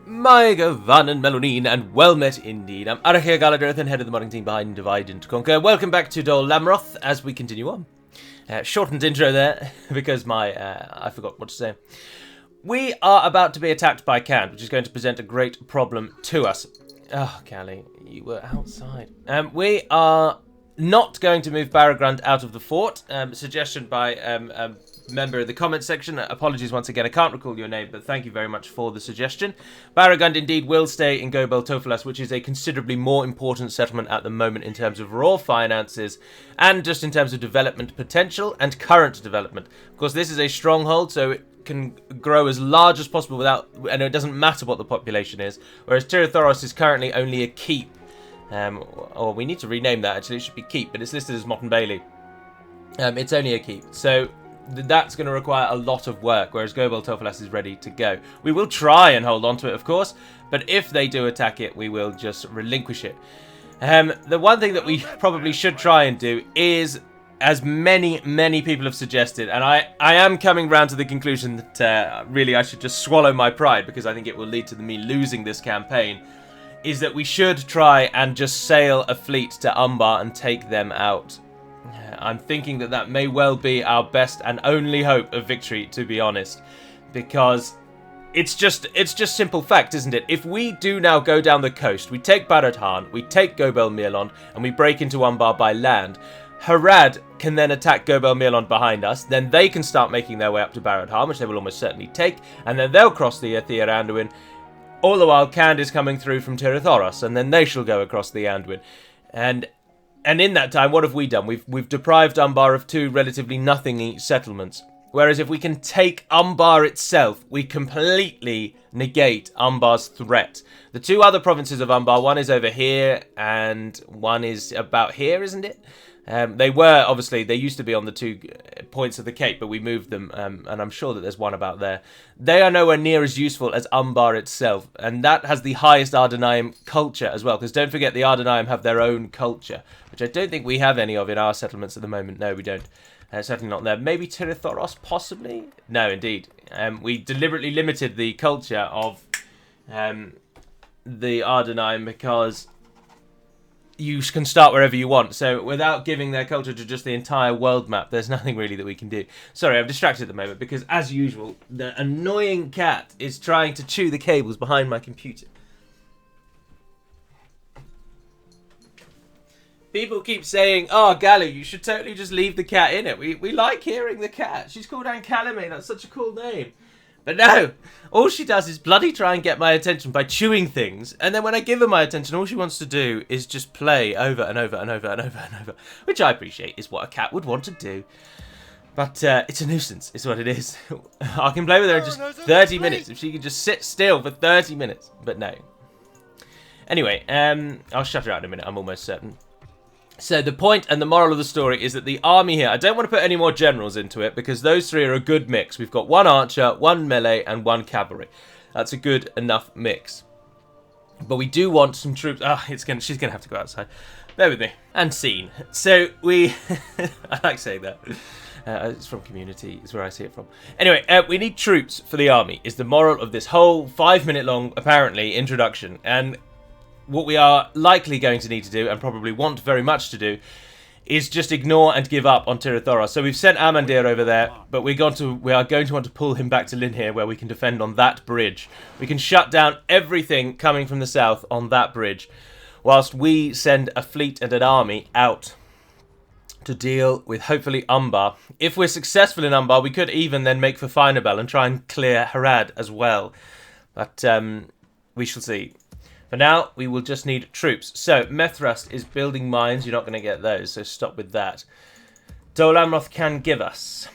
My Van and Melonin, and well met indeed. I'm Adrian and head of the modding team behind Divide and Conquer. Welcome back to Dol Amroth as we continue on. Shortened intro there because I forgot what to say. We are about to be attacked by Cand, which is going to present a great problem to us. Oh, Callie, you were outside. We are not going to move Baragund out of the fort. Suggestion by a member in the comment section. Apologies once again, I can't recall your name, but thank you very much for the suggestion. Baragund indeed will stay in Gobel Tofalas, which is a considerably more important settlement at the moment in terms of raw finances and just in terms of development potential and current development. Of course, this is a stronghold, so it can grow as large as possible and it doesn't matter what the population is, whereas Tirathoros is currently only a keep. Or we need to rename that, actually. It should be keep, but it's listed as Motte and Bailey. It's only a keep, so that's going to require a lot of work, whereas Gobel Tofalas is ready to go. We will try and hold on to it, of course, but if they do attack it, we will just relinquish it. The one thing that we probably should try and do is, as many people have suggested, and I am coming round to the conclusion that really I should just swallow my pride, because I think it will lead to me losing this campaign, is that we should try and just sail a fleet to Umbar and take them out. I'm thinking that may well be our best and only hope of victory, to be honest, because it's just simple fact, isn't it? If we do now go down the coast, we take Baradhan, we take Gobel Mirlond, and we break into Umbar by land, Harad can then attack Gobel Mirlond behind us, then they can start making their way up to Baradhan, which they will almost certainly take, and then they'll cross the Athir Anduin, all the while Cand is coming through from Tirathoros, and then they shall go across the Anduin. And in that time, what have we done? We've deprived Umbar of two relatively nothing settlements. Whereas if we can take Umbar itself, we completely negate Umbar's threat. The two other provinces of Umbar, one is over here and one is about here, isn't it? They used to be on the 2 points of the Cape, but we moved them, and I'm sure that there's one about there. They are nowhere near as useful as Umbar itself, and that has the highest Ardenaim culture as well, because don't forget the Ardenaim have their own culture, which I don't think we have any of in our settlements at the moment. No, we don't. Certainly not there. Maybe Tirathoros, possibly? No, indeed. We deliberately limited the culture of the Ardenaim because you can start wherever you want. So without giving their culture to just the entire world map, there's nothing really that we can do. Sorry, I'm distracted at the moment because, as usual, the annoying cat is trying to chew the cables behind my computer. People keep saying, oh, Gallo, you should totally just leave the cat in it. We like hearing the cat. She's called Anne Calamay. That's such a cool name. But no, all she does is bloody try and get my attention by chewing things, and then when I give her my attention, all she wants to do is just play over and over and over and over and over, which I appreciate is what a cat would want to do. But it's a nuisance, is what it is. I can play with her in just 30 minutes, if she can just sit still for 30 minutes, but no. Anyway, I'll shut her out in a minute, I'm almost certain. So the point and the moral of the story is that the army here, I don't want to put any more generals into it because those 3 are a good mix. We've got 1 archer, 1 melee, and 1 cavalry. That's a good enough mix. But we do want some troops. She's going to have to go outside. Bear with me. And scene. So we... I like saying that. It's from Community. It's where I see it from. Anyway, we need troops for the army is the moral of this whole 5-minute long, apparently, introduction. And what we are likely going to need to do, and probably want very much to do, is just ignore and give up on Tirathoros. So we've sent Amandir over there, but we are going to want to pull him back to Linhir, where we can defend on that bridge. We can shut down everything coming from the south on that bridge, whilst we send a fleet and an army out to deal with, hopefully, Umbar. If we're successful in Umbar, we could even then make for Finabel and try and clear Harad as well. But we shall see. For now, we will just need troops. So, Methrust is building mines. You're not going to get those, so stop with that. Dol Amroth can give us.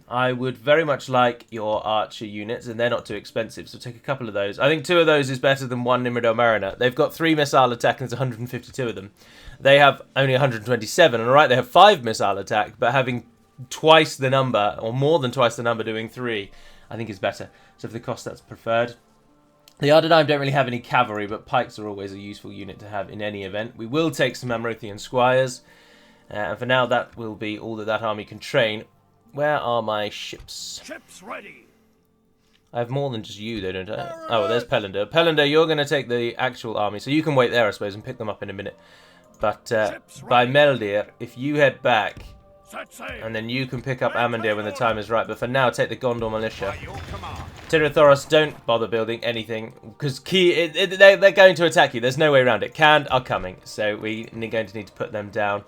I would very much like your archer units, and they're not too expensive, so take a couple of those. I think 2 of those is better than 1 Nimrod Mariner. They've got 3 missile attack, and there's 152 of them. They have only 127, and alright, they have 5 missile attack, but having twice the number, or more than twice the number doing 3, I think is better. So for the cost, that's preferred. The Ardenaim don't really have any cavalry, but pikes are always a useful unit to have in any event. We will take some Amrothian squires, and for now that will be all that army can train. Where are my ships? Ships ready. I have more than just you, though, don't I? Oh, well, there's Pelander. Pelander, you're going to take the actual army, so you can wait there, I suppose, and pick them up in a minute. But by Meldir, if you head back, and then you can pick up Amandir when the time is right. But for now, take the Gondor militia. Tirothoros, don't bother building anything, because they're going to attack you. There's no way around it. Khand are coming, so we're going to need to put them down.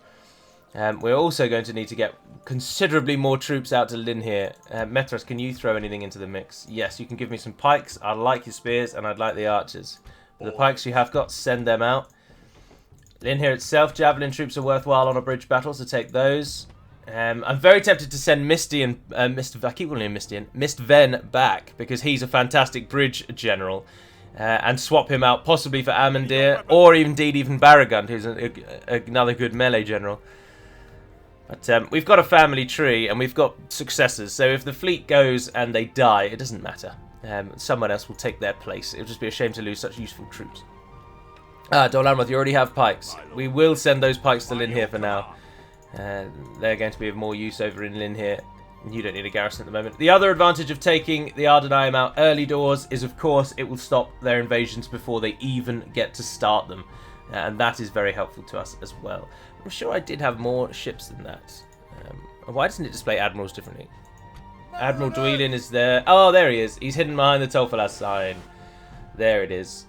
We're also going to need to get considerably more troops out to Lynn here. Metros, can you throw anything into the mix? Yes, you can give me some pikes. I'd like your spears, and I'd like the archers. But the pikes you have got, send them out. Lynn here itself, javelin troops are worthwhile on a bridge battle, so take those. I'm very tempted to send Misty and I keep calling him Misty and Mistven back, because he's a fantastic bridge general, and swap him out possibly for Amandir, or indeed even Baragund, who's another good melee general. But we've got a family tree and we've got successors, so if the fleet goes and they die, it doesn't matter. Someone else will take their place. It would just be a shame to lose such useful troops. Dol Amroth, you already have pikes. We will send those pikes to Lynn here for now. They're going to be of more use over in Lynn here. You don't need a garrison at the moment. The other advantage of taking the Ardenaim out early doors is, of course, it will stop their invasions before they even get to start them. And that is very helpful to us as well. I'm sure I did have more ships than that. Why doesn't it display admirals differently? Admiral Dwelin is there. Oh, there he is. He's hidden behind the Tolfalas sign. There it is.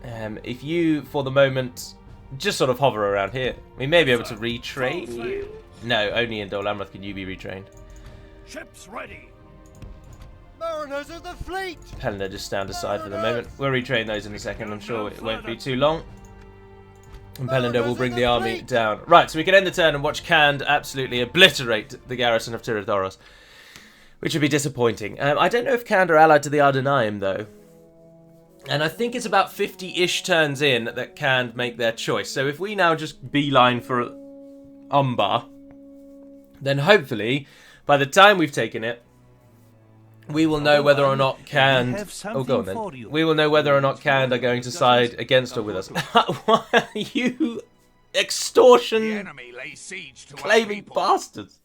If you, for the moment, just sort of hover around here, we may be able to retrain you. No, only in Dol Amroth can you be retrained. Ships ready. Mariners of the fleet. Pelander, just stand aside for the moment. We'll retrain those in a second. I'm sure it won't be too long. And Pelander will bring the army down. Right, so we can end the turn and watch Khand absolutely obliterate the garrison of Tirothoros, which would be disappointing. I don't know if Khand are allied to the Ardenaim, though. And I think it's about 50-ish turns in that Khand make their choice. So if we now just beeline for Umbar, then hopefully, by the time we've taken it, we will know whether or not Khand... Oh, go on then. We will know whether or not Khand are going to side against or with us. Why are you extortion-claiming bastards?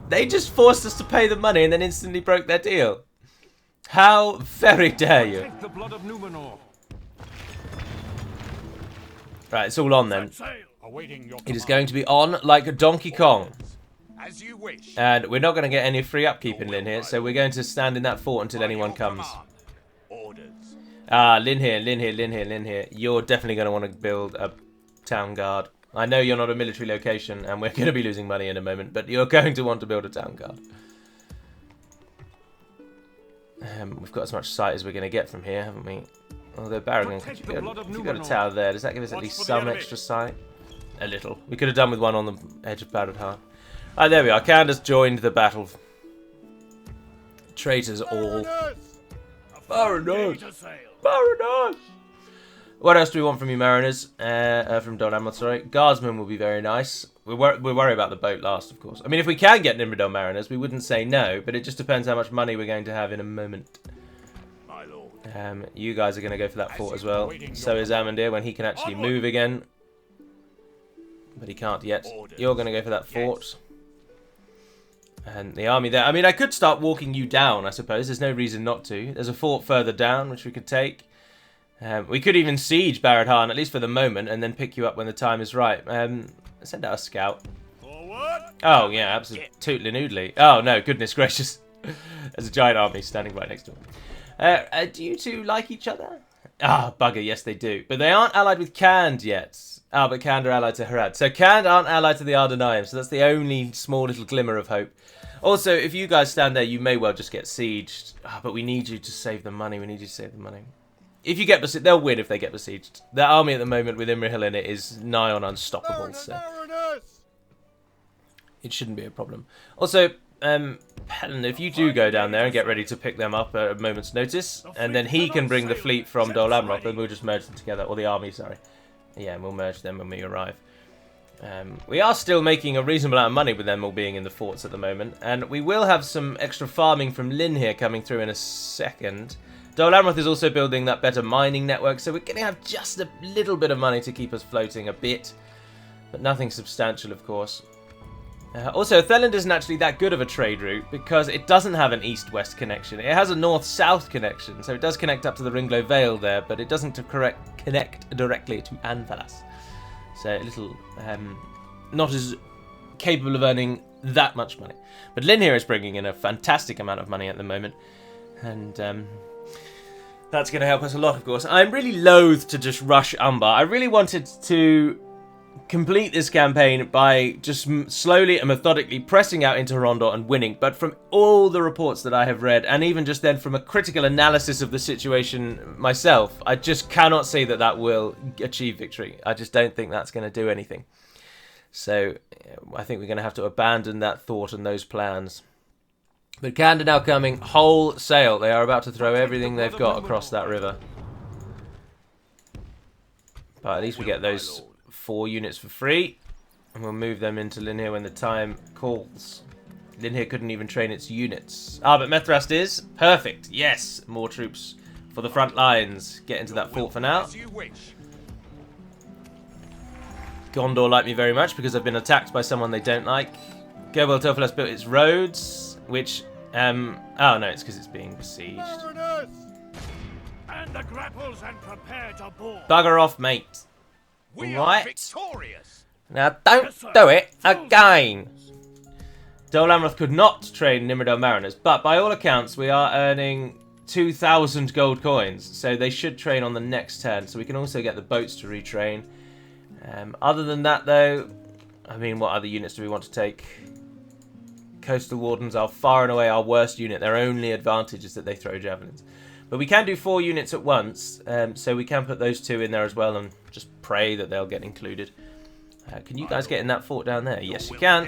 They just forced us to pay the money and then instantly broke their deal. How very dare you? Right, it's all on then. It is going to be on like a Donkey Kong. As you wish. And we're not going to get any free upkeep in Lynn here, so we're going to stand in that fort until anyone comes. Lynn here, Lynn here, Lynn here, Lynn here. You're definitely going to want to build a town guard. I know you're not a military location, and we're going to be losing money in a moment, but you're going to want to build a town guard. We've got as much sight as we're going to get from here, haven't we? Although Barragan, if you've got a tower there, does that give us at least some extra sight? A little. We could have done with one on the edge of Barad. Ah, there we are. Khand has joined the battle. Traitors all. Mariners! Mariners! What else do we want from you, Mariners? From Dol Amroth, sorry. Guardsmen will be very nice. We'll worry about the boat last, of course. I mean, if we can get Nimrodel Mariners, we wouldn't say no, but it just depends how much money we're going to have in a moment. My lord. You guys are going to go for that fort as well. So is Amandir when he can actually move again. But he can't yet. You're going to go for that fort. And the army there. I mean, I could start walking you down, I suppose. There's no reason not to. There's a fort further down, which we could take. We could even siege Barad, at least for the moment, and then pick you up when the time is right. Send out a scout. Oh, yeah, absolutely noodly. Oh, no, goodness gracious. There's a giant army standing right next to him. Do you two like each other? Ah, bugger, yes they do. But they aren't allied with Khand yet. Ah, but Khand are allied to Harad. So Khand aren't allied to the Ardenaim, so that's the only small little glimmer of hope. Also, if you guys stand there, you may well just get sieged. Ah, but we need you to save the money. We need you to save the money. If you get besieged, they'll win if they get besieged. Their army at the moment with Imrahil in it is nigh on unstoppable, so it shouldn't be a problem. Also, Helen, if you do go down there and get ready to pick them up at a moment's notice, and then he can bring the fleet from Dol Amroth, and we'll just merge them together, or the army, sorry. Yeah, and we'll merge them when we arrive. We are still making a reasonable amount of money with them all being in the forts at the moment, and we will have some extra farming from Lynn here coming through in a second. Dol Amroth is also building that better mining network, so we're going to have just a little bit of money to keep us floating a bit, but nothing substantial, of course. Also, Theland isn't actually that good of a trade route because it doesn't have an east-west connection. It has a north-south connection, so it does connect up to the Ringlow Vale there, but it doesn't connect directly to Anvalas. So a little not as capable of earning that much money. But Lynn here is bringing in a fantastic amount of money at the moment, and that's going to help us a lot, of course. I'm really loath to just rush Umbar. I really wanted to complete this campaign by just slowly and methodically pressing out into Rondor and winning, but from all the reports that I have read, and even just then from a critical analysis of the situation myself, I just cannot see that that will achieve victory. I just don't think that's going to do anything. So I think we're going to have to abandon that thought and those plans. But Khand now coming wholesale. They are about to throw everything they've got across that river. But at least we get those 4 units for free, and we'll move them into Linhir when the time calls. Linhir couldn't even train its units. Ah, but Methrast is perfect. Yes, more troops for the front lines. Get into that fort for now. Gondor like me very much because I've been attacked by someone they don't like. Gerbil Tofilas built its roads, which oh no, it's because it's being besieged. And the grapples and prepare to board. Bugger off, mate. We Right. are victorious. Now, don't do it again. Dol Amroth could not train Nimrodel Mariners, but by all accounts, we are earning 2,000 gold coins, so they should train on the next turn, so we can also get the boats to retrain. Other than that, though, I mean, what other units do we want to take? Coastal Wardens are far and away our worst unit. Their only advantage is that they throw javelins. But we can do 4 units at once, so we can put those 2 in there as well and just pray that they'll get included. Can you guys get in that fort down there? Yes, you can.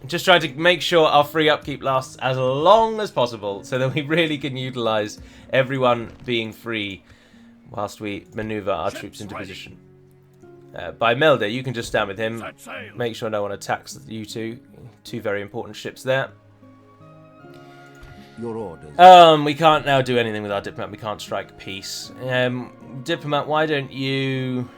Just trying to make sure our free upkeep lasts as long as possible so that we really can utilise everyone being free whilst we manoeuvre our troops into position. By Melder, you can just stand with him. Make sure no one attacks you two. 2 very important ships there. Your orders. We can't now do anything with our diplomat. We can't strike peace. Diplomat, why don't you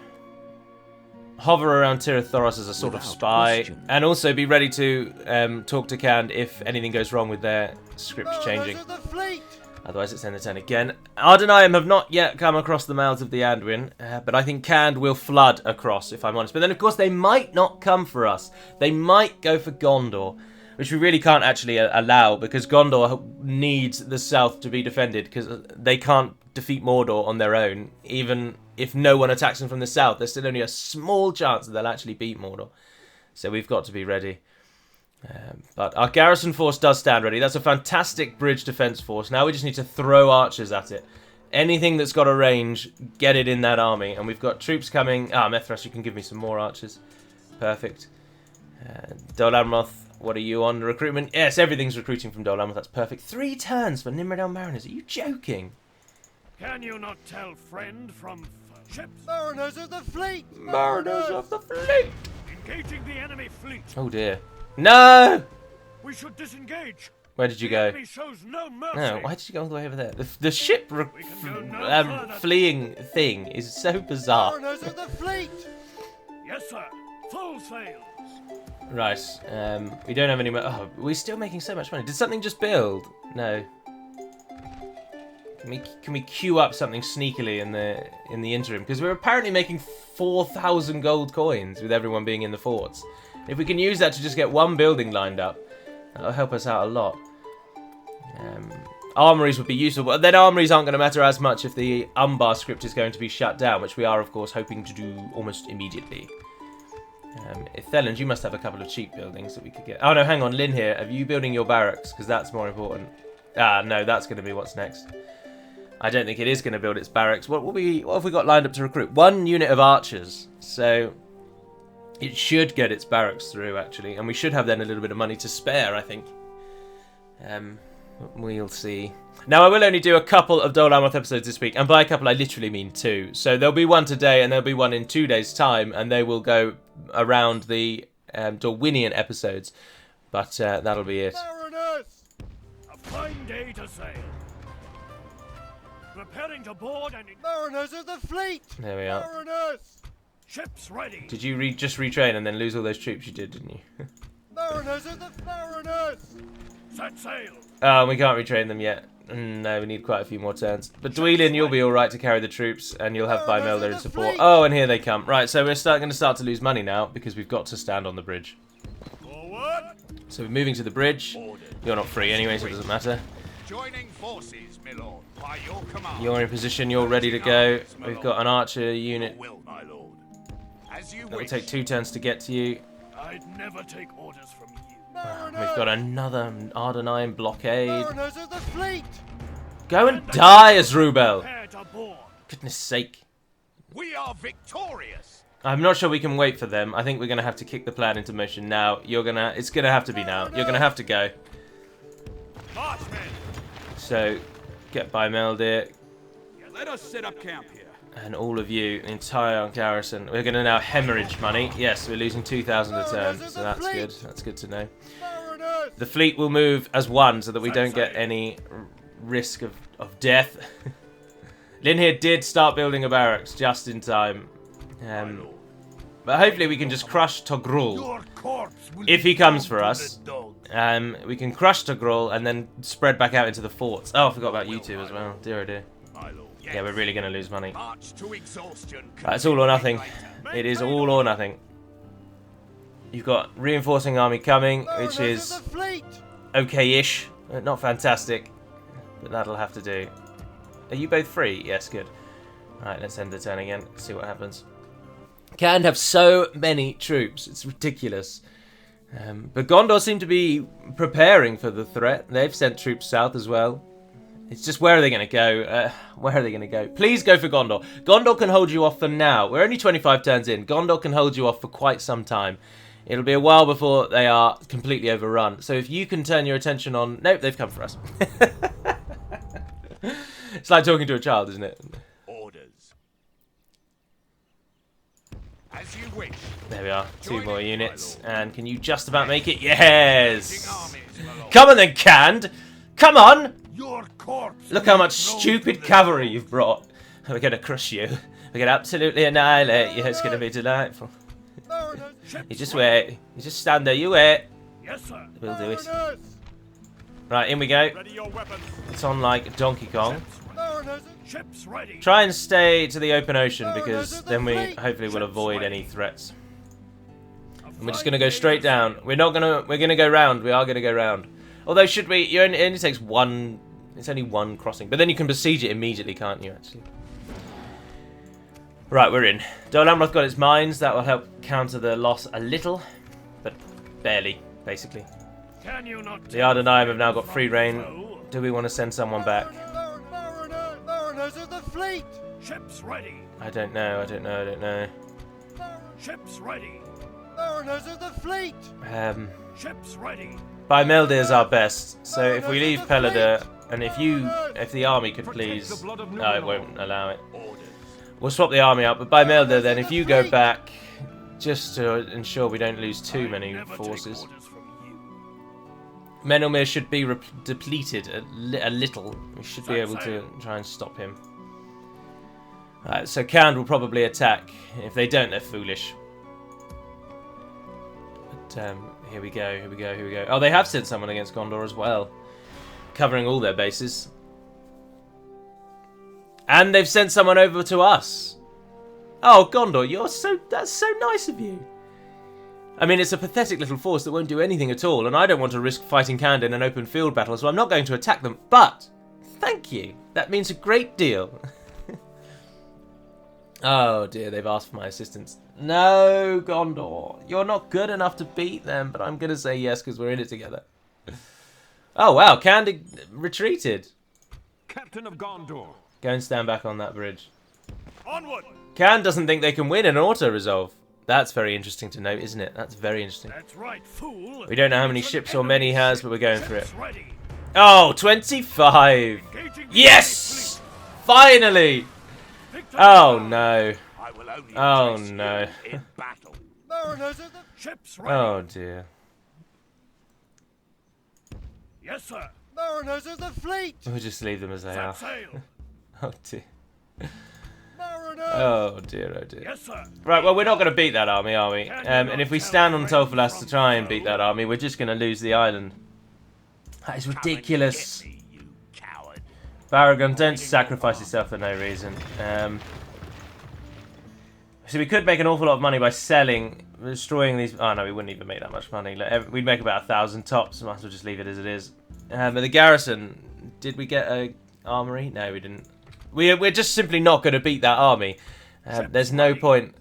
hover around Tirathoros as a sort of spy, and also be ready to talk to Khand if anything goes wrong with their scripts changing. Otherwise, it's end of turn again. Ardenheim have not yet come across the mouths of the Anduin, but I think Khand will flood across, if I'm honest. But then, of course, they might not come for us. They might go for Gondor, which we really can't actually allow, because Gondor needs the south to be defended, because they can't defeat Mordor on their own. Even if no one attacks them from the south, there's still only a small chance that they'll actually beat Mordor. So we've got to be ready. But our garrison force does stand ready. That's a fantastic bridge defense force. Now we just need to throw archers at it. Anything that's got a range, get it in that army. And we've got troops coming. Ah, Methras, you can give me some more archers. Perfect. Dol Amroth, what are you on? Recruitment? Yes, everything's recruiting from Dol Amroth. That's perfect. 3 turns for Nimrodel Mariners. Are you joking? Can you not tell friend from ships? Mariners of the fleet! Mariners of the fleet! Engaging the enemy fleet. Oh dear. No! We should disengage. Where did you The go? enemy shows no mercy. No, why did you go all the way over there? The ship We can go no further. fleeing thing is so bizarre. Mariners of the fleet! Yes, sir. Full sails. Right, we don't have any more. Oh, we're still making so much money. Did something just build? No. Can we queue up something sneakily in the interim? Because we're apparently making 4,000 gold coins with everyone being in the forts. If we can use that to just get 1 building lined up, that'll help us out a lot. Armories would be useful, but then armories aren't going to matter as much if the Umbar script is going to be shut down, which we are, of course, hoping to do almost immediately. Theland, you must have a couple of cheap buildings that we could get. Oh no, hang on, Lynn here. Are you building your barracks? Because that's more important. Ah, no, that's going to be what's next. I don't think it is going to build its barracks. What have we got lined up to recruit? 1 unit of archers. So it should get its barracks through, actually. And we should have then a little bit of money to spare, I think. We'll see. Now, I will only do a couple of Dol Amroth episodes this week. And by a couple, I literally mean 2. So there'll be 1 today and there'll be 1 in 2 days' time. And they will go around the Dorwinian episodes. But that'll be it. Mariners! A fine day to sail. Preparing to board and Mariners of the fleet! There we are. Mariners! ships ready. Did you just retrain and then lose all those troops you did, didn't you? Mariners of the Mariners! Set sail. Oh, we can't retrain them yet. No, we need quite a few more turns. But Dwelin, you'll be alright to carry the troops, and you'll have Bymelder in support. Oh, and here they come. Right, so we're going to start to lose money now, because we've got to stand on the bridge. Forward. So we're moving to the bridge. You're not free anyway, so it doesn't matter. Joining forces, my lord, by your command. You're in position, you're ready to go. We've got an archer unit. Will, my lord. As you That'll wish. take 2 turns to get to you. I'd never take orders from you. We've got another Ardenine blockade. Mariners of the fleet! Go and die, Asrubel! Prepare to board. Goodness sake. We are victorious. I'm not sure we can wait for them. I think we're going to have to kick the plan into motion now. It's going to have to be now. You're going to have to go. Marchmen. So, get by Meldir. Let us set up camp here. And all of you, the entire garrison. We're going to now hemorrhage money. Yes, we're losing 2,000 a turn. So that's good. That's good to know. Mariners! The fleet will move as one so that we don't get any risk of death. Linhir did start building a barracks just in time. But hopefully we can just crush Togrul. Your corpse will If he be comes thrown for to us. the dogs. We can crush Togrul and then spread back out into the forts. Oh, I forgot about you two as well. Dear oh dear. My lord. Yeah, we're really going to lose money. March to exhaustion. It's all or nothing. It is all or nothing. You've got reinforcing army coming, which Mariners is of the fleet! okay-ish. Not fantastic, but that'll have to do. Are you both free? Yes, good. Alright, let's end the turn again. See what happens. Can have so many troops. It's ridiculous. But Gondor seem to be preparing for the threat. They've sent troops south as well. It's just, where are they going to go? Where are they going to go? Please go for Gondor. Gondor can hold you off for now. We're only 25 turns in. Gondor can hold you off for quite some time. It'll be a while before they are completely overrun. So if you can turn your attention on... Nope, they've come for us. It's like talking to a child, isn't it? Orders. As you wish. There we are. 2 more Joining, units. my lord. And can you just about make it? Yes! Armies, my lord. Come on then, Canned! Come on! Your corpse. Look will how be much thrown stupid to the cavalry dogs. you've brought. We're going to crush you. We're going to absolutely annihilate you. It's going to be delightful. Mariners! You just wait. You just stand there. You wait. Yes, sir. We'll do it. Mariners! Right, in we go. Ready your weapons. It's on like Donkey Kong. Mariners! Ships ready. Try and stay to the open ocean because then we hopefully will avoid any threats. And we're just going to go straight down. We're going to go round. We are going to go round. Although, should we... It only takes one... It's only one crossing. But then you can besiege it immediately, can't you, actually? Right, we're in. Dol Amroth got its mines. That will help counter the loss a little. But barely, basically. Can you not The tell Ardenaim have now friend got free from reign. foe? Do we want to send someone back? Mariners of the fleet! Ships ready. I don't know. Ships ready. Mariners of the fleet! Ships ready. By Meldir's our best. So if we leave Pelador, and if the army could please... No, it won't allow it. We'll swap the army out, but by Meldir then, if you go back, just to ensure we don't lose too many Never take forces. orders from you. Menelmir should be depleted a little. We should be able to try and stop him. Alright, so Khand will probably attack. If they don't, they're foolish. But here we go. Oh, they have sent someone against Gondor as well, covering all their bases. And they've sent someone over to us. Oh, Gondor, that's so nice of you. I mean, it's a pathetic little force that won't do anything at all, and I don't want to risk fighting Khand in an open field battle, so I'm not going to attack them. But, thank you. That means a great deal. Oh dear, they've asked for my assistance. No, Gondor. You're not good enough to beat them, but I'm going to say yes because we're in it together. Oh wow, Khand retreated. Captain of Gondor. Go and stand back on that bridge. Onward. Khand doesn't think they can win an auto-resolve. That's very interesting to note, isn't it? That's very interesting. That's right, fool. We don't know how many It's an ships or men he enemy has, ship. but we're going for it. Ships ready. Oh, 25! Engaging the Yes! Finally! Victory Oh now. no. I will only Oh, address no. you in battle. Mariners of the Ships ready. Oh dear. Yes, sir. Mariners of the fleet! We'll just leave them as they Set are. sail. Oh dear. Mariners Oh dear, oh dear. Yes, sir. Right, well, we're not going to beat that army, are we? And if we stand on Tolfalas to try and beat that army, we're just going to lose the island. That is ridiculous. Get me, you coward. Baragon, don't sacrifice yourself for no reason. So we could make an awful lot of money by selling, destroying these... Oh, no, we wouldn't even make that much money. We'd make about 1,000 tops. Might as well just leave it as it is. But the garrison... Did we get a armory? No, we didn't. We're just simply not going to beat that army. There's no point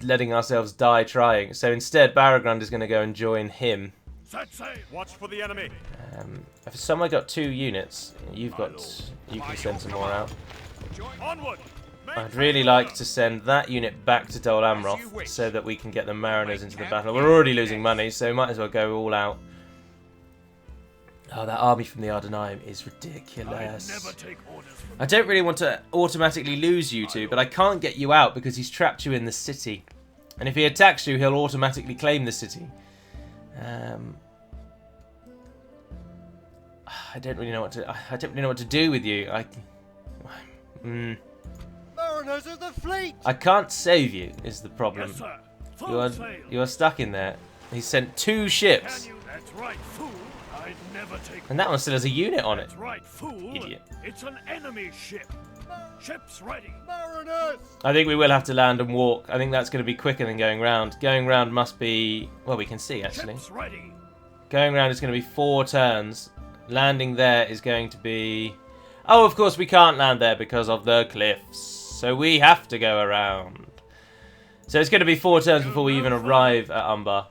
letting ourselves die trying. So instead, Baragon is going to go and join him. Set sail. Watch for the enemy. If someone got 2 units, you can send some more out. Onward. I'd really like to send that unit back to Dol Amroth so that we can get the mariners into the battle. We're already losing money, so might as well go all out. Oh, that army from the Ardenaim is ridiculous. Never take orders from I don't really want to automatically lose you two, but I can't get you out because he's trapped you in the city. And if he attacks you, he'll automatically claim the city. I don't really know what to do with you. Mariners of the fleet! I can't save you, is the problem. Yes, sir. Full sail. You are stuck in there. He sent 2 ships. Can you? That's right, fool. I'd never take. And that one still has a unit on it. That's right, fool. Idiot. It's an enemy ship. Ship's ready. Mariners! I think we will have to land and walk. I think that's going to be quicker than going round. Going round must be... Well, we can see, actually. Ship's ready. Going round is going to be 4 turns. Landing there is going to be... Oh, of course, we can't land there because of the cliffs. So we have to go around. So it's going to be 4 turns before we even arrive at Umbar.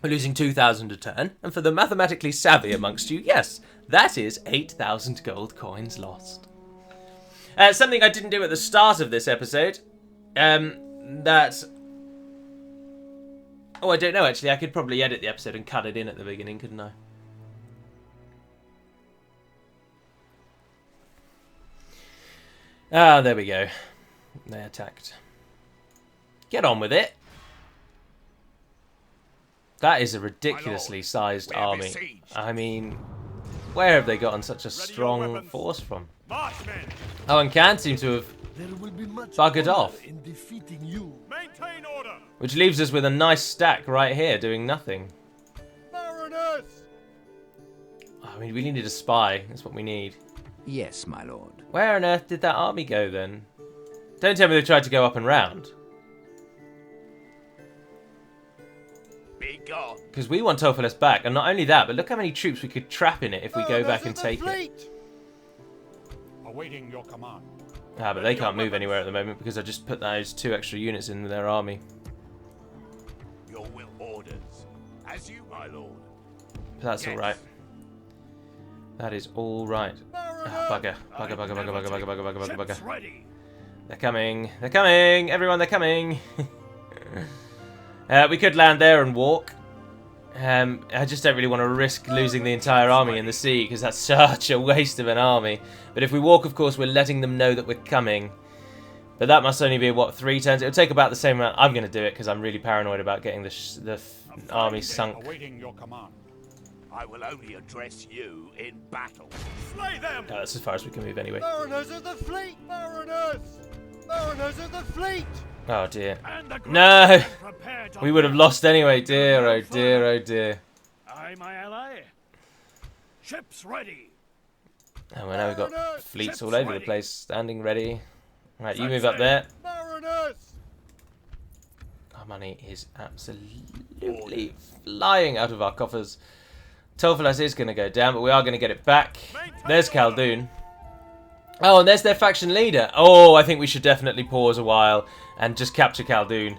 We're losing 2,000 a turn. And for the mathematically savvy amongst you, yes, that is 8,000 gold coins lost. Something I didn't do at the start of this episode. That... Oh, I don't know, actually. I could probably edit the episode and cut it in at the beginning, couldn't I? Ah, there we go. They attacked. Get on with it. That is a ridiculously sized army. I mean, where have they gotten such a strong force from? Marshmen. Oh, and Khan seems to have buggered off. Maintain order. Which leaves us with a nice stack right here doing nothing. Mariners! I mean, we needed a spy. That's what we need. Yes, my lord. Where on earth did that army go then? Don't tell me they tried to go up and round. Be gone. Because we want Tolfalas back, and not only that, but look how many troops we could trap in it if we go back and take it. Awaiting your command. Ah, but they can't move anywhere at the moment because I just put those 2 extra units in their army. Your will orders. As you, my lord. But that's alright. That is alright. Oh, bugger. Ship's ready. They're coming. They're coming. Everyone, they're coming. We could land there and walk. I just don't really want to risk losing the entire army in the sea because that's such a waste of an army. But if we walk, of course, we're letting them know that we're coming. But that must only be, what, 3 turns? It'll take about the same amount. I'm going to do it because I'm really paranoid about getting the army sunk. Awaiting your command. I will only address you in battle. Slay them. Oh, that's as far as we can move anyway. Mariners of the fleet! Mariners! Mariners of the fleet! Oh, dear. And the No! ground is prepared to We would have lost anyway. Dear, oh dear, oh dear. Aye, my ally. Ship's ready. Oh, well, now we've got fleets all over the place, standing ready. Right, you move up there. Mariners! Our money is absolutely flying out of our coffers. Tolfalas is going to go down, but we are going to get it back. There's Khaldun. Oh, and there's their faction leader. Oh, I think we should definitely pause a while and just capture Khaldun.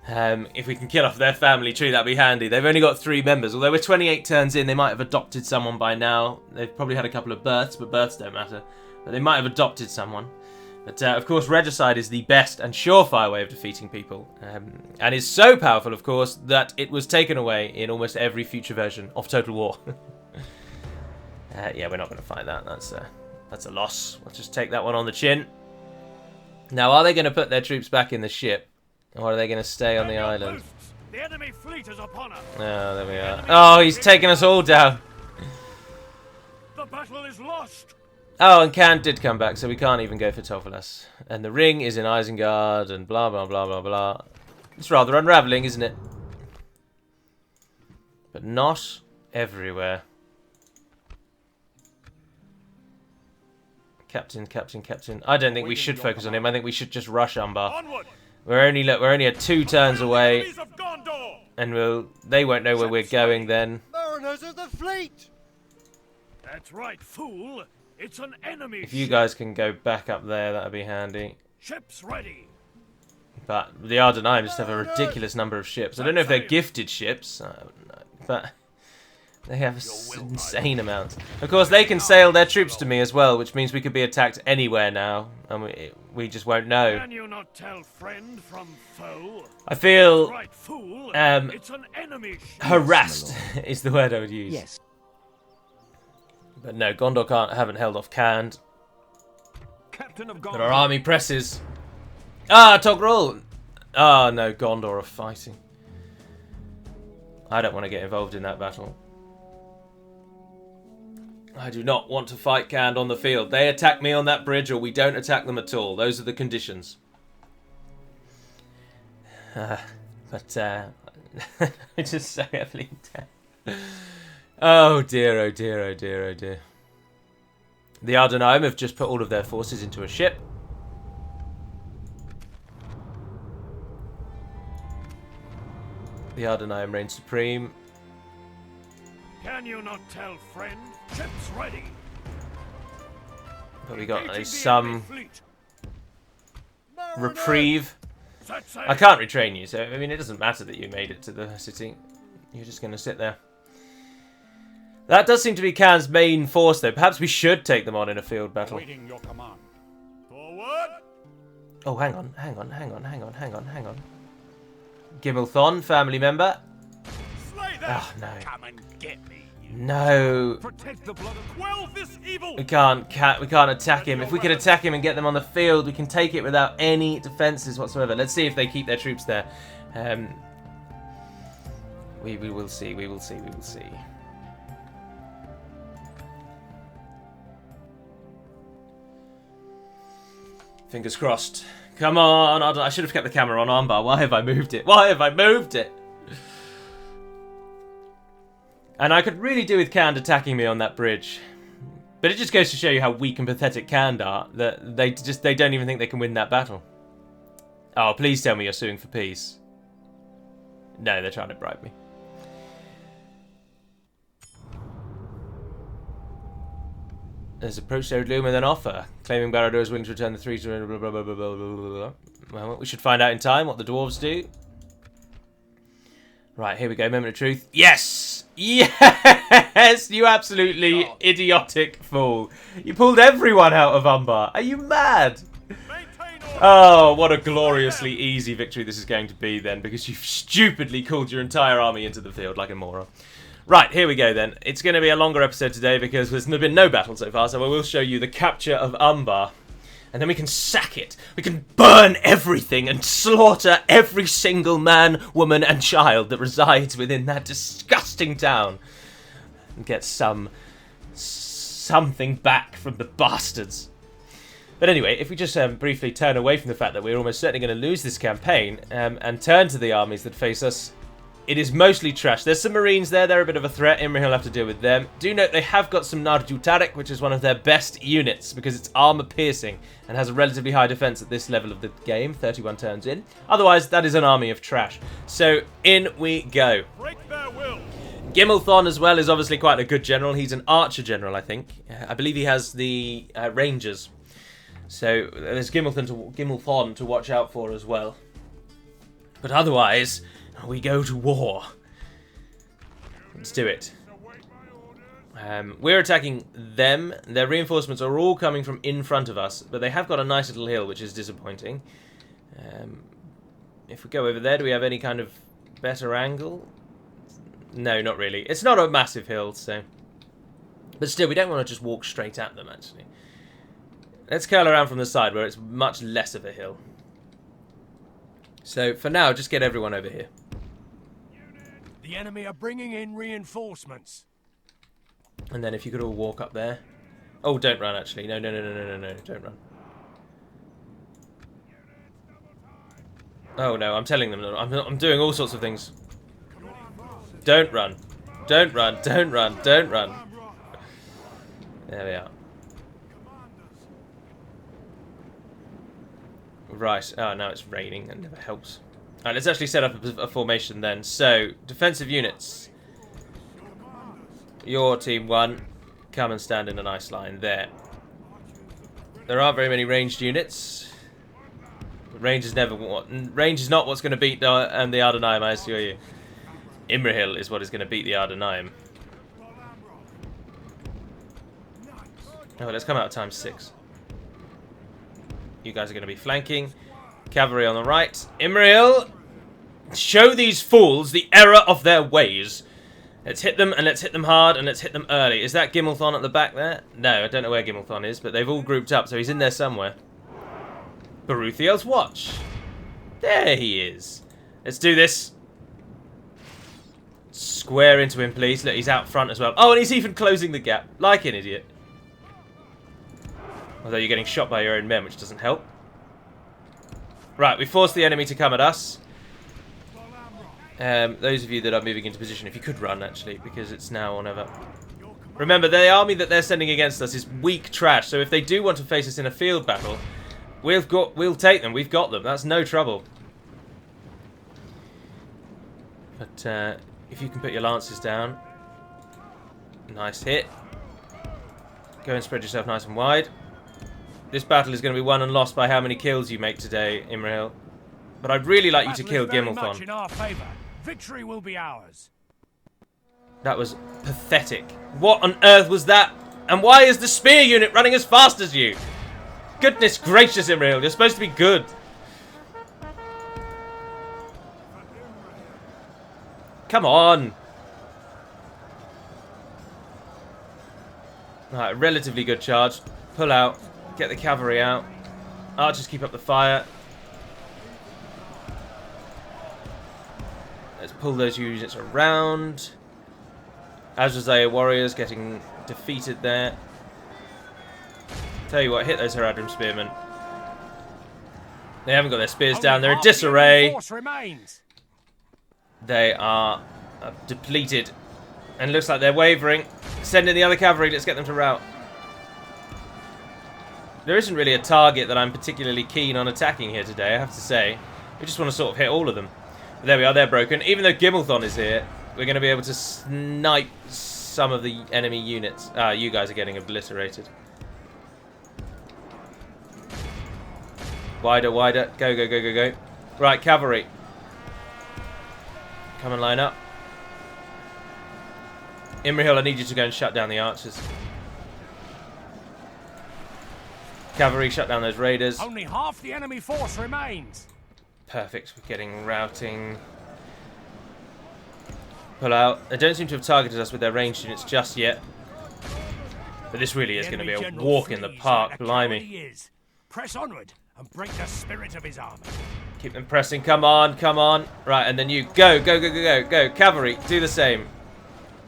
If we can kill off their family tree, that'd be handy. They've only got 3 members. Although we're 28 turns in, they might have adopted someone by now. They've probably had a couple of births, but births don't matter. But they might have adopted someone. But, of course, regicide is the best and surefire way of defeating people. And is so powerful, of course, that it was taken away in almost every future version of Total War. Yeah, we're not going to fight that. That's a loss. We'll just take that one on the chin. Now, are they going to put their troops back in the ship? Or are they going to stay on the island? The enemy fleet is upon us. Oh, there we are. Oh, he's taking us all down. The battle is lost. Oh, and Kant did come back, so we can't even go for Tofelas. And the ring is in Isengard, and blah, blah, blah, blah, blah. It's rather unravelling, isn't it? But not everywhere. Captain. I don't think we should focus on him. I think we should just rush Umbar. Onward! We're only at 2 turns away, Enemies of Gondor! and they won't know where we're going then. Mariners of the fleet! That's right, fool. It's an enemy If you ship. guys can go back up there, that'd be handy. Ship's ready. But the Ardenheim just have a ridiculous number of ships. I don't know if they're gifted ships, but they have insane amounts. Of course, they can sail their troops to me as well, which means we could be attacked anywhere now, and we just won't know. Can you not tell friend from foe? I feel Right, fool. Um, It's an enemy ship. harassed is the word I would use. Yes. But no, Gondor haven't held off Canned. Captain of But our Gondor! army presses. Ah, Togrul! Ah, no, Gondor are fighting. I don't want to get involved in that battle. I do not want to fight Canned on the field. They attack me on that bridge or we don't attack them at all. Those are the conditions. But it's just so heavily dead. Oh dear, oh dear, oh dear, oh dear. The Ardenheim have just put all of their forces into a ship. the Ardenheim reign supreme. Can you not tell, friend? Ships ready. But we got Engaging the some enemy fleet. reprieve. Set sail. I can't retrain you, so I mean it doesn't matter that you made it to the city. You're just going to sit there. That does seem to be Khan's main force, though. Perhaps we should take them on in a field battle. Waiting your command. Forward. Oh, hang on. Gimmelthon, family member. Slay them. Oh, no. Come and get me, you. No. Protect the blood of... Quell this evil! We can't attack him. If we could attack him and get them on the field, we can take it without any defenses whatsoever. Let's see if they keep their troops there. We will see. We will see. Fingers crossed. Come on. I should have kept the camera on Umbar. Why have I moved it? And I could really do with Khand attacking me on that bridge. But it just goes to show you how weak and pathetic Khand are, that they don't even think they can win that battle. Oh, please tell me you're suing for peace. No, they're trying to bribe me. There's approached Odloom with an offer, claiming Barad-dûr is willing to return the 3 to blah, blah, blah, blah, blah, blah. Well, we should find out in time what the dwarves do. Right, here we go, moment of truth. Yes! Yes! You absolutely idiotic fool. You pulled everyone out of Umbar. Are you mad? Maintain order. Oh, what a gloriously easy victory this is going to be then, because you've stupidly called your entire army into the field like a moron. Right, here we go then. It's going to be a longer episode today because there's been no battle so far, so I will show you the capture of Umbar. And then we can sack it. We can burn everything and slaughter every single man, woman and child that resides within that disgusting town. And get something back from the bastards. But anyway, if we just briefly turn away from the fact that we're almost certainly going to lose this campaign and turn to the armies that face us, it is mostly trash. There's some marines there. They're a bit of a threat. Imri will have to deal with them. Do note they have got some Narju Tarek, which is one of their best units because it's armor piercing and has a relatively high defense at this level of the game, 31 turns in. Otherwise, that is an army of trash. So, in we go. Break their will. Gimmelthon as well is obviously quite a good general. He's an archer general, I think. I believe he has the rangers. So, there's Gimmelthon to watch out for as well. But otherwise, we go to war. Let's do it. We're attacking them. Their reinforcements are all coming from in front of us, but they have got a nice little hill, which is disappointing. If we go over there, do we have any kind of better angle? No, not really. It's not a massive hill, so... But still, we don't want to just walk straight at them, actually. Let's curl around from the side, where it's much less of a hill. So, for now, just get everyone over here. The enemy are bringing in reinforcements. And then if you could all walk up there. Oh, don't run, actually. No, don't run. Oh, no, I'm telling them. I'm doing all sorts of things. Don't run. Don't run. Don't run. Don't run. There we are. Right. Oh, now it's raining. That never helps. Alright, let's actually set up a formation then. So, defensive units. Your team 1. Come and stand in a nice line there. There aren't very many ranged units. Range is not what's going to beat the Ardenaim, I assure you. Imrahil is what is going to beat the Ardenaim. Oh, let's come out of times 6. You guys are going to be flanking. Cavalry on the right. Imrahil, show these fools the error of their ways. Let's hit them, and let's hit them hard, and let's hit them early. Is that Gimmelthon at the back there? No, I don't know where Gimmelthon is, but they've all grouped up, so he's in there somewhere. Baruthiel's watch. There he is. Let's do this. Square into him, please. Look, he's out front as well. Oh, and he's even closing the gap. Like an idiot. Although you're getting shot by your own men, which doesn't help. Right, we forced the enemy to come at us. Those of you that are moving into position, if you could run, actually, because it's now or never. Remember, the army that they're sending against us is weak trash, so if they do want to face us in a field battle, we'll take them. We've got them. That's no trouble. But if you can put your lances down. Nice hit. Go and spread yourself nice and wide. This battle is going to be won and lost by how many kills you make today, Imrahil. But I'd really like you to kill Gimmelthon. In our favor. Victory will be ours. That was pathetic. What on earth was that? And why is the spear unit running as fast as you? Goodness gracious, Imrahil, you're supposed to be good. Come on. Alright, relatively good charge. Pull out. Get the cavalry out. Archers keep up the fire. Let's pull those units around. Azrazeya warriors getting defeated there. Tell you what, hit those Haradrim spearmen. They haven't got their spears down. They're in disarray. They are depleted. And looks like they're wavering. Send in the other cavalry. Let's get them to rout. There isn't really a target that I'm particularly keen on attacking here today, I have to say. We just want to sort of hit all of them. But there we are, they're broken. Even though Gimmelthon is here, we're going to be able to snipe some of the enemy units. Ah, you guys are getting obliterated. Wider, wider. Go, go, go, go, go. Right, cavalry. Come and line up. Imrahil, I need you to go and shut down the archers. Cavalry, shut down those raiders. Only half the enemy force remains. Perfect. We're getting routing. Pull out. They don't seem to have targeted us with their ranged units just yet. But this really is going to be a walk in the park. Blimey. Press onward and break the spirit of his army. Keep them pressing. Come on, come on. Right, and then you go, go, go, go, go, go. Cavalry, do the same.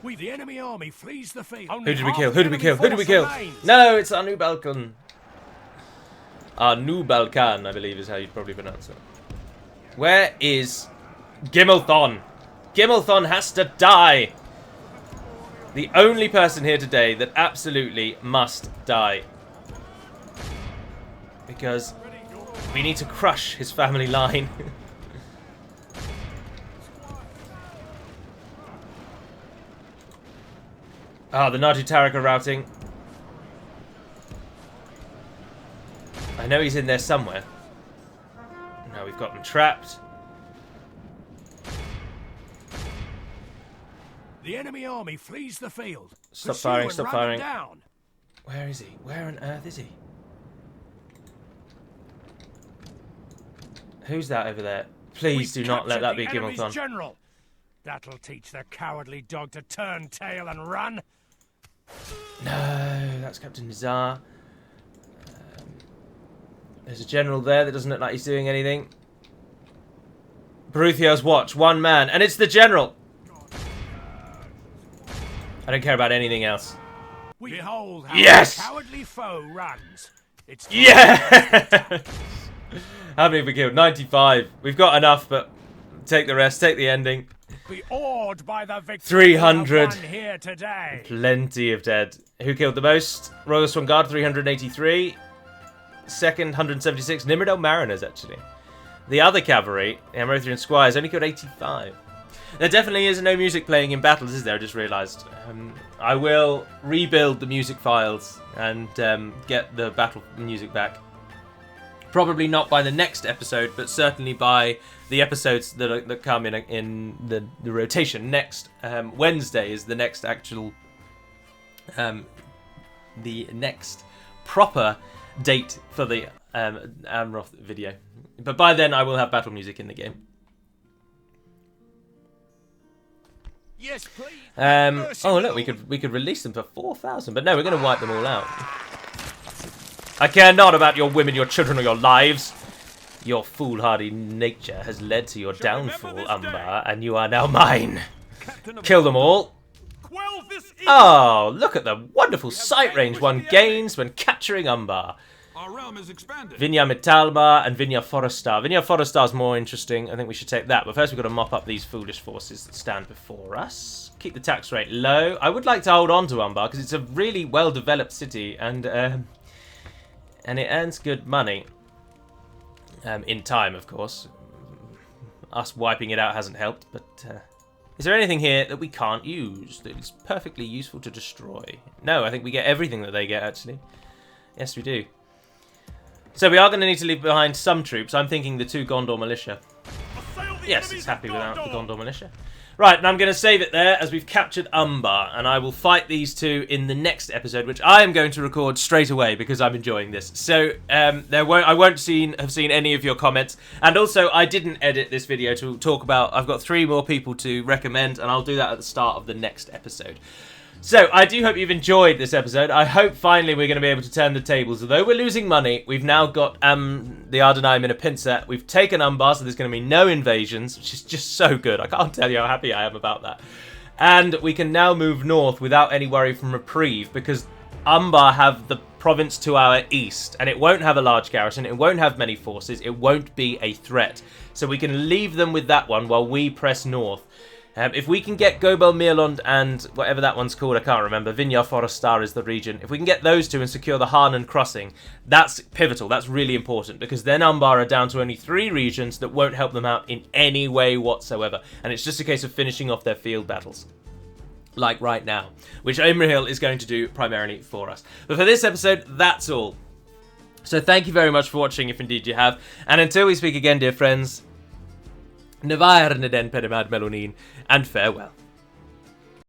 The enemy army flees the field. Who did we kill? Who did we kill? Who did we kill? No, it's Anubalkan. Anubalkan, I believe is how you'd probably pronounce it. Where is Gimmelthon? Gimmelthon has to die. The only person here today that absolutely must die. Because we need to crush his family line. Ah, the Nadu Tarak are routing. I know he's in there somewhere. No, we've got them trapped. The enemy army flees the field. Stop firing, stop firing. Where is he? Where on earth is he? Who's that over there? Please do not let that be Gimmelthon. General. That'll teach the cowardly dog to turn tail and run. No, that's Captain Nizar. There's a general there that doesn't look like he's doing anything. Baruthiel's watch, one man, and it's the general. I don't care about anything else. Behold how Yes! the cowardly foe runs. It's Yeah! How many have we killed? 95. We've got enough, but take the rest. Take the ending. be awed by the victory 300. we have won here today. Plenty of dead. Who killed the most? Royal Swan Guard, 383. Second, 176. Nimrodel Mariners, actually. The other cavalry, Amrothian Squires, only killed 85. There definitely is no music playing in battles, is there? I just realised. I will rebuild the music files and get the battle music back. Probably not by the next episode, but certainly by the episodes that come in the rotation. Next Wednesday is the next actual, the next proper date for the Amroth video. But by then I will have battle music in the game. Yes, please. Oh look, we could release them for 4,000, but no, we're going to wipe them all out. I care not about your women, your children, or your lives. Your foolhardy nature has led to your downfall, Umbar, and you are now mine. Kill them all. Quell this evil! Oh, look at the wonderful sight range one gains when capturing Umbar. Our realm is expanded. Vinya Metalma and Vinya Forestar. Vinya Forestar's more interesting. I think we should take that. But first we've got to mop up these foolish forces that stand before us. Keep the tax rate low. I would like to hold on to Umbar because it's a really well-developed city and it earns good money. In time, of course. Us wiping it out hasn't helped, but is there anything here that we can't use that is perfectly useful to destroy? No, I think we get everything that they get, actually. Yes, we do. So we are going to need to leave behind some troops. I'm thinking the 2 Gondor militia. Yes, it's happy without the Gondor militia. Right, and I'm going to save it there as we've captured Umbar, and I will fight these two in the next episode, which I am going to record straight away because I'm enjoying this. So I won't have seen any of your comments, and also I didn't edit this video to talk about. I've got 3 more people to recommend, and I'll do that at the start of the next episode. So, I do hope you've enjoyed this episode. I hope finally we're going to be able to turn the tables. Although we're losing money, we've now got the Ardenaim in a pincer. We've taken Umbar, so there's going to be no invasions, which is just so good. I can't tell you how happy I am about that. And we can now move north without any worry from reprieve, because Umbar have the province to our east, and it won't have a large garrison, it won't have many forces, it won't be a threat. So we can leave them with that one while we press north. If we can get Gobel Mirlond and whatever that one's called, I can't remember, Vinya Forestar is the region. If we can get those two and secure the Harnan crossing, that's pivotal. That's really important because then Umbar are down to only 3 regions that won't help them out in any way whatsoever. And it's just a case of finishing off their field battles. Like right now, which Imrahil is going to do primarily for us. But for this episode, that's all. So thank you very much for watching, if indeed you have. And until we speak again, dear friends, Nevair Neden Pedimad Melonin, and farewell.